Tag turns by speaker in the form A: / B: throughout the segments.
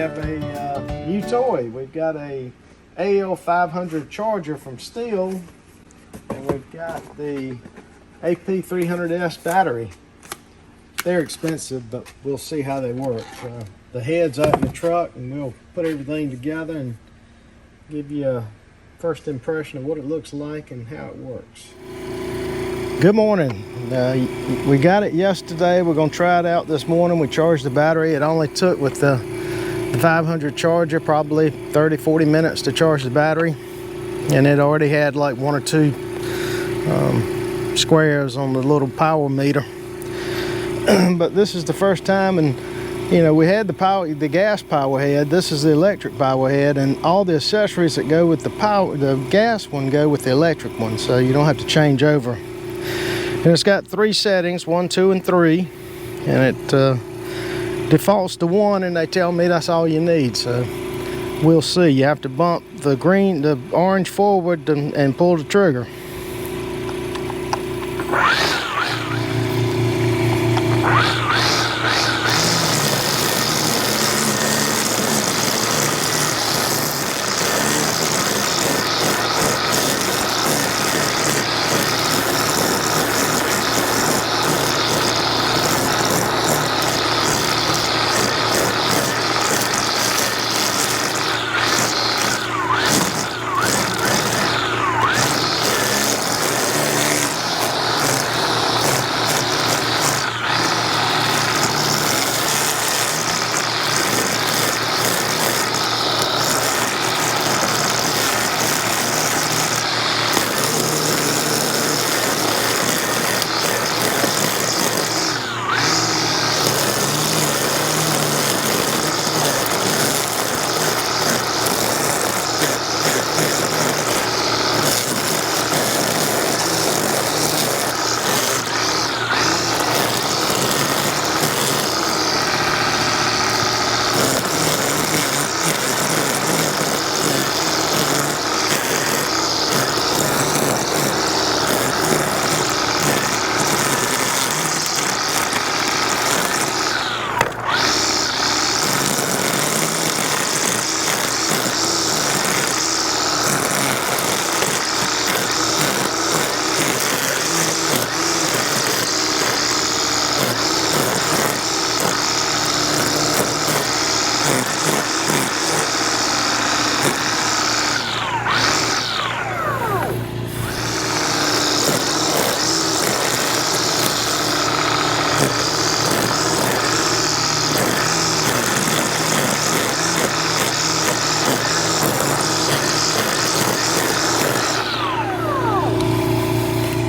A: have a new toy. We've got a AL500 charger from Stihl, and we've got the AP300S battery. They're expensive, but we'll see how they work. The head's out in the truck, and we'll put everything together and give you a first impression of what it looks like and how it works. Good morning. We got it yesterday. We're going to try it out this morning. We charged the battery. It only took, with the 500 charger, probably 30-40 minutes to charge the battery, and it already had like 1 or 2 squares on the little power meter. But this is the first time, and you know, we had the gas power head. This is the electric power head, and all the accessories that go with the gas one go with the electric one, so you don't have to change over. And it's got 3 settings, 1, 2, and 3, and it defaults to 1, and they tell me that's all you need. So we'll see. You have to bump the orange forward and pull the trigger.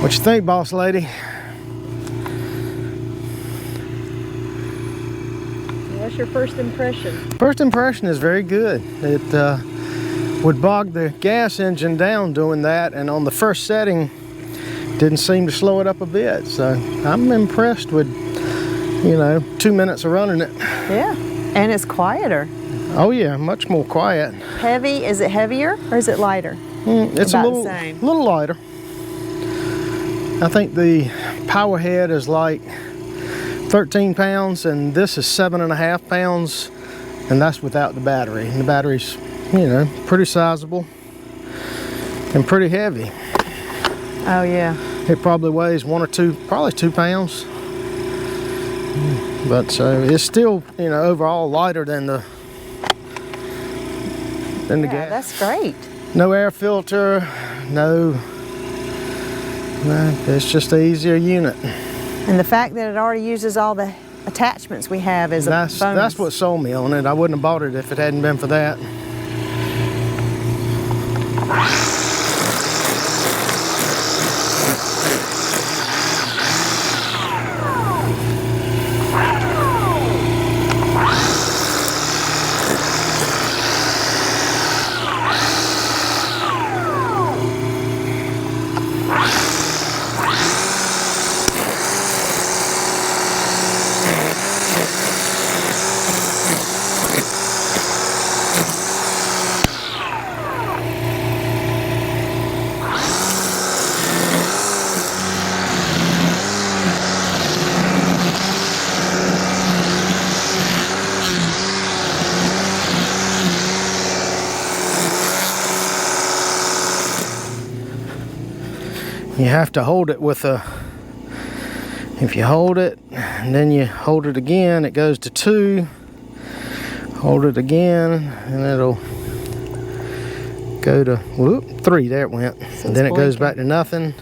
A: What you think, boss lady?
B: What's your first impression?
A: First impression is very good. It would bog the gas engine down doing that, and on the first setting didn't seem to slow it up a bit. So I'm impressed with, 2 minutes of running it.
B: Yeah, and it's quieter.
A: Oh yeah, much more quiet.
B: Heavy? Is it heavier or is it lighter?
A: It's
B: about
A: a little,
B: the same.
A: little lighter. I think the power head is like 13 pounds, and this is 7.5 pounds, and that's without the battery. And the battery's, pretty sizable and pretty heavy.
B: Oh yeah.
A: It probably weighs 1 or 2, probably 2 pounds. But it's still, overall lighter than the gas.
B: That's great.
A: No air filter, it's just an easier unit.
B: And the fact that it already uses all the attachments we have is a bonus.
A: That's what sold me on it. I wouldn't have bought it if it hadn't been for that. You have to hold it with a, if you hold it and then you hold it again, it goes to 2. Hold it again and it'll go to, whoop, 3, there it went. And then it goes back to nothing.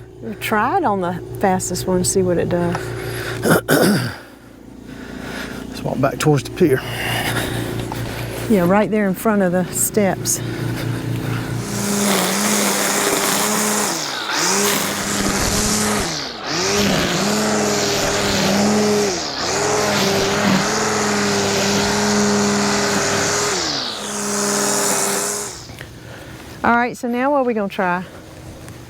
B: Try it on the fastest one, see what it does.
A: Let's walk back towards the pier.
B: Yeah, right there in front of the steps. All right, so now what are we gonna try?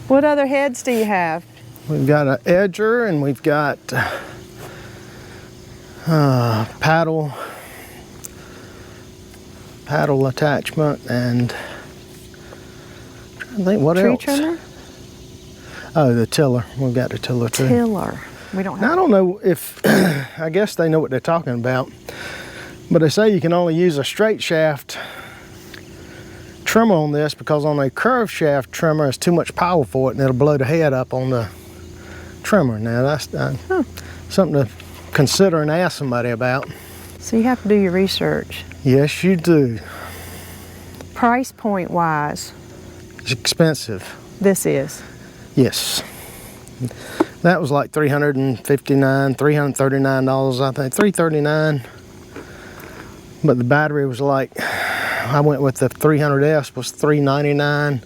B: What other heads do you have?
A: We've got an edger and we've got paddle attachment and I'm trying to think what
B: Tree
A: else.
B: trimmer?
A: Oh, the tiller. We've got the tiller too.
B: Tiller. We don't have.
A: Now, I don't know if I guess they know what they're talking about, but they say you can only use a straight shaft trimmer on this because on a curved shaft trimmer it's too much power for it and it'll blow the head up on the trimmer. Now that's something to consider and ask somebody about.
B: So you have to do your research.
A: Yes, you do.
B: Price point wise,
A: It's expensive.
B: this is.
A: Yes. That was like $339, $339, I think, $339. But the battery was like, I went with the 300S was $399,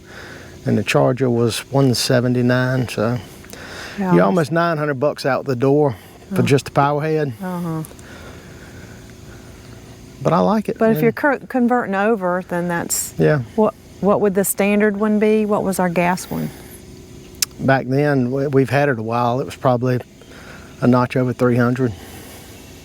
A: and the charger was $179. So
B: Yeah,
A: you're almost $900 out the door for just the power head. But I like it.
B: But if you're converting over, then that's,
A: Yeah.
B: what would the standard one be? What was our gas one?
A: Back then, we've had it a while. It was probably a notch over 300.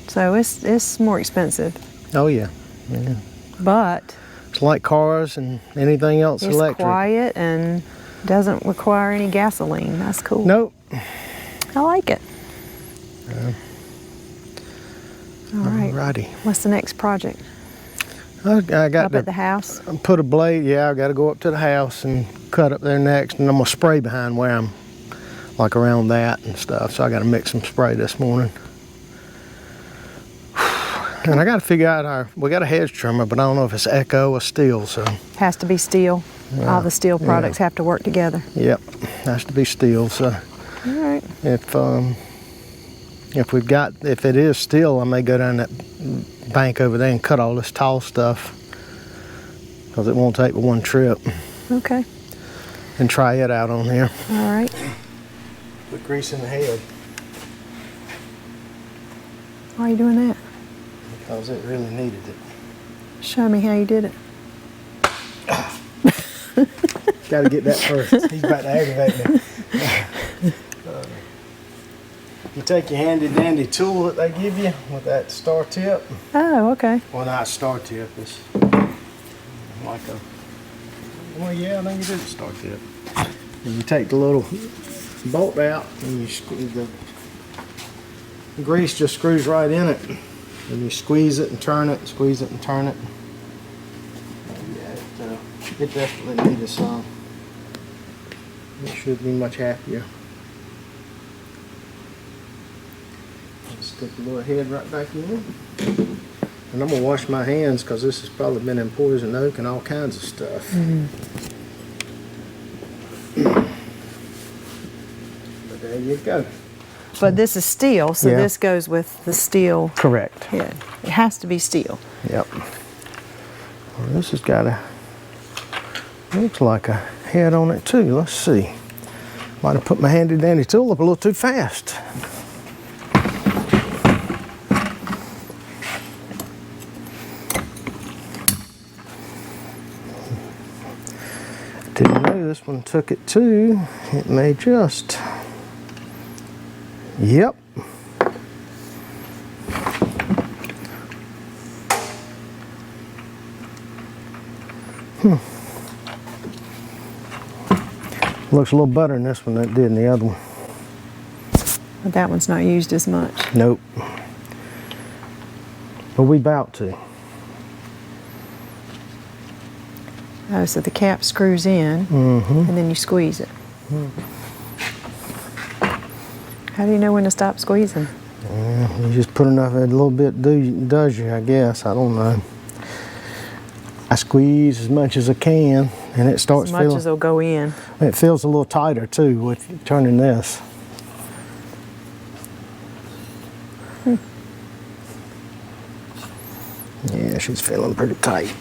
B: So it's more expensive,
A: Oh yeah. Yeah.
B: but
A: It's like cars and anything else
B: it's
A: electric.
B: quiet and doesn't require any gasoline. That's cool.
A: Nope.
B: I like it. All right.
A: Alrighty.
B: What's the next project?
A: I got
B: Up
A: to
B: at the house?
A: put a blade. Yeah, I got to go up to the house and cut up there next, and I'm gonna spray behind where I'm, like around that and stuff. So I got to mix some spray this morning. And I got to figure out we got a hedge trimmer, but I don't know if it's Echo or Stihl. So
B: Has to be Stihl. All the Stihl products have to work together.
A: yep, has to be Stihl. So
B: All right.
A: if it is Stihl, I may go down that bank over there and cut all this tall stuff because it won't take but one trip,
B: Okay.
A: and try it out on here.
B: All right.
A: Put grease in the head
B: Why are you doing that?
A: because it really needed it.
B: Show me how you did it.
A: Got to get that first. He's about to aggravate me. You take your handy dandy tool that they give you with that star tip.
B: Oh, okay.
A: Well, not a star tip. It's like a, well, yeah, I think it is a star tip. And you take the little bolt out and you squeeze the grease just screws right in it. And you squeeze it and turn it, squeeze it and turn it. Yeah, it definitely needed some. It should be much happier. Stick the little head right back in. And I'm gonna wash my hands because this has probably been in poison oak and all kinds of stuff. But there you go.
B: But this is Stihl, so
A: Yeah.
B: this goes with the Stihl
A: Correct.
B: head. It has to be Stihl.
A: Yep. Well, this has got looks like a head on it too. Let's see. Might have put my handy dandy tool up a little too fast. Didn't know this one took it too. It may just. Yep. Looks a little better than this one than it did in the other one.
B: But that one's not used as much.
A: Nope. But we bout to.
B: Oh, so the cap screws in, and then you squeeze it. How do you know when to stop squeezing?
A: You just put enough, a little bit does you, I guess. I don't know. I squeeze as much as I can, and it starts
B: As much
A: feeling.
B: as it'll go in.
A: It feels a little tighter too with turning this. Yeah, she's feeling pretty tight.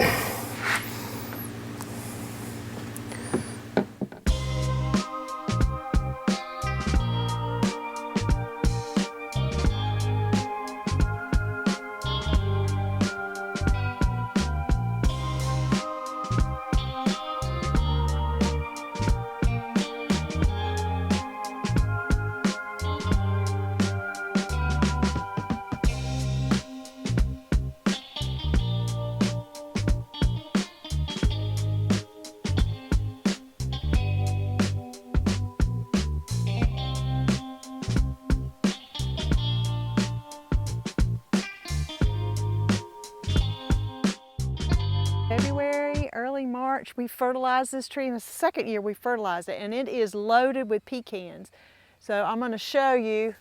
B: February, early March, we fertilized this tree, and it's the second year we fertilized it, and it is loaded with pecans. So I'm going to show you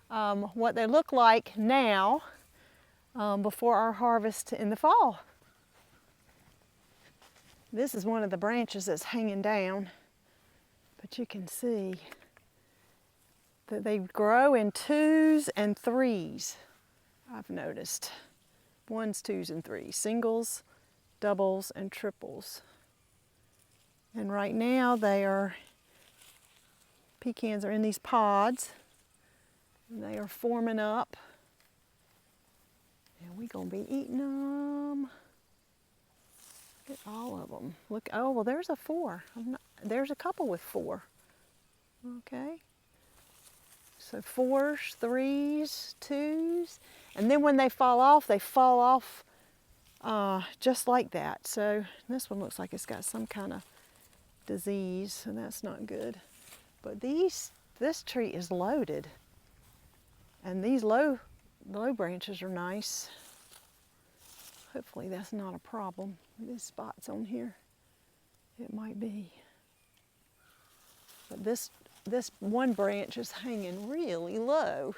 B: what they look like now before our harvest in the fall. This is one of the branches that's hanging down, but you can see that they grow in 2s and 3s, I've noticed. 1s, 2s, and 3s, singles, doubles, and triples. And right now pecans are in these pods, and they are forming up. And we're gonna be eating them. Look at all of them. Look, oh, well, there's a 4. There's a couple with 4. Okay. So 4s, 3s, 2s. And then when they fall off just like that. So this one looks like it's got some kind of disease, so that's not good. But this tree is loaded. And these low branches are nice. Hopefully that's not a problem. These spots on here, it might be. But this one branch is hanging really low,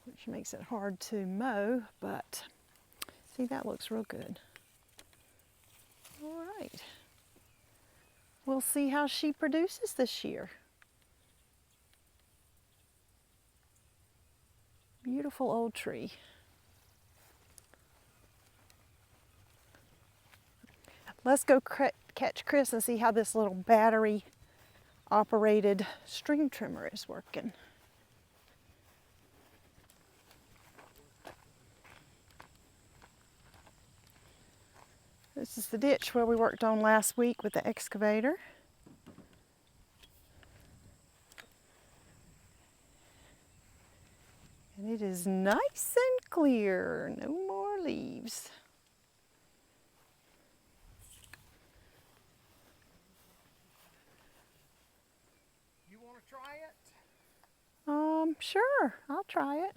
B: which makes it hard to mow, but see, that looks real good. All right. We'll see how she produces this year. Beautiful old tree. Let's go catch Chris and see how this little battery operated string trimmer is working. This is the ditch where we worked on last week with the excavator. And it is nice and clear, no more leaves.
A: You want to try it?
B: Sure, I'll try it.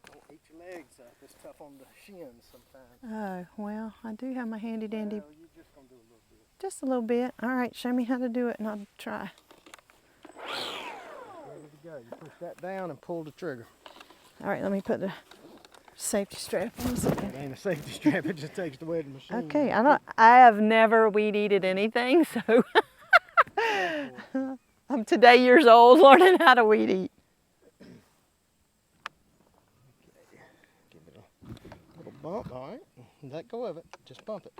A: Don't eat your legs up. It's tough on the shins sometimes.
B: Oh, well, I do have my handy dandy.
A: Well, you're just going to do a little bit.
B: Just a little bit. All right, show me how to do it and I'll try.
A: Ready to go. You push that down and pull the trigger.
B: All right, let me put the safety strap on a second.
A: It ain't a safety strap, it just takes the weight of the machine.
B: Okay, I have never weed eated anything, so I'm today years old learning how to weed eat.
A: Okay, give it a little bump, all right? Let go of it, just bump it.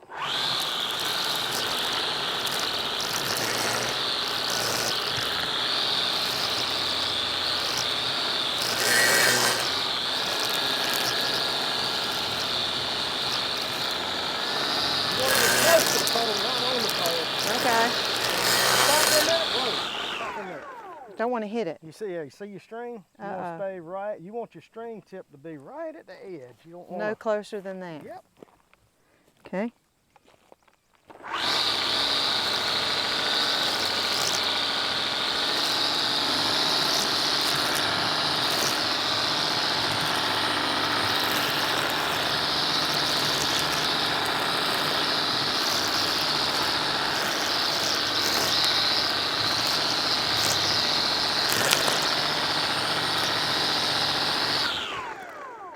B: Okay. Don't want to hit it.
A: You see your string? You want to stay right. You want your string tip to be right at the edge. You don't want
B: no closer than that.
A: Yep.
B: Okay.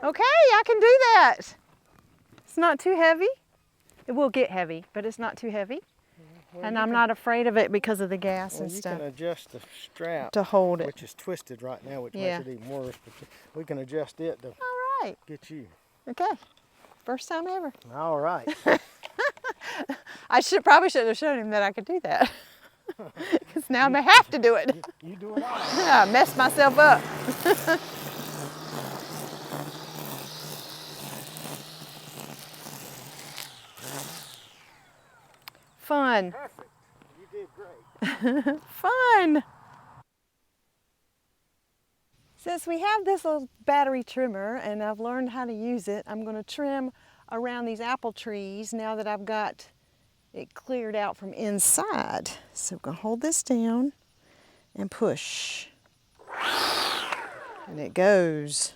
B: Okay, I can do that. It's not too heavy. It will get heavy, but it's not too heavy.
A: Well,
B: And I'm not afraid of it because of the gas and stuff.
A: You can adjust the strap
B: to hold it,
A: which is twisted right now, which
B: Yeah.
A: makes it even worse. But we can adjust it to
B: All right.
A: get you.
B: Okay. First time ever.
A: All right.
B: I probably should have shown him that I could do that. Because now I may have to do it.
A: You do it all.
B: I messed myself up. Fun.
A: Perfect. You did great.
B: Fun. Since we have this little battery trimmer and I've learned how to use it, I'm going to trim around these apple trees now that I've got it cleared out from inside. So I'm going to hold this down and push. And it goes.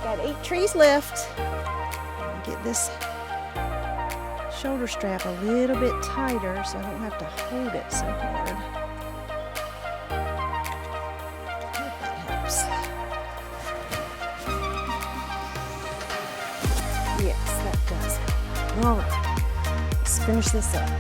B: Got 8 trees left. Get this shoulder strap a little bit tighter so I don't have to hold it so hard. Hope that helps. Yes, that does. All right, let's finish this up.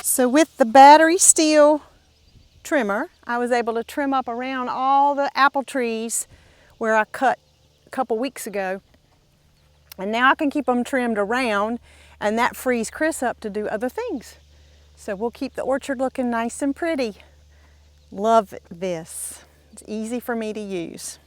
B: So with the battery Stihl trimmer, I was able to trim up around all the apple trees where I cut a couple weeks ago. And now I can keep them trimmed around, and that frees Chris up to do other things. So we'll keep the orchard looking nice and pretty. Love this. It's easy for me to use.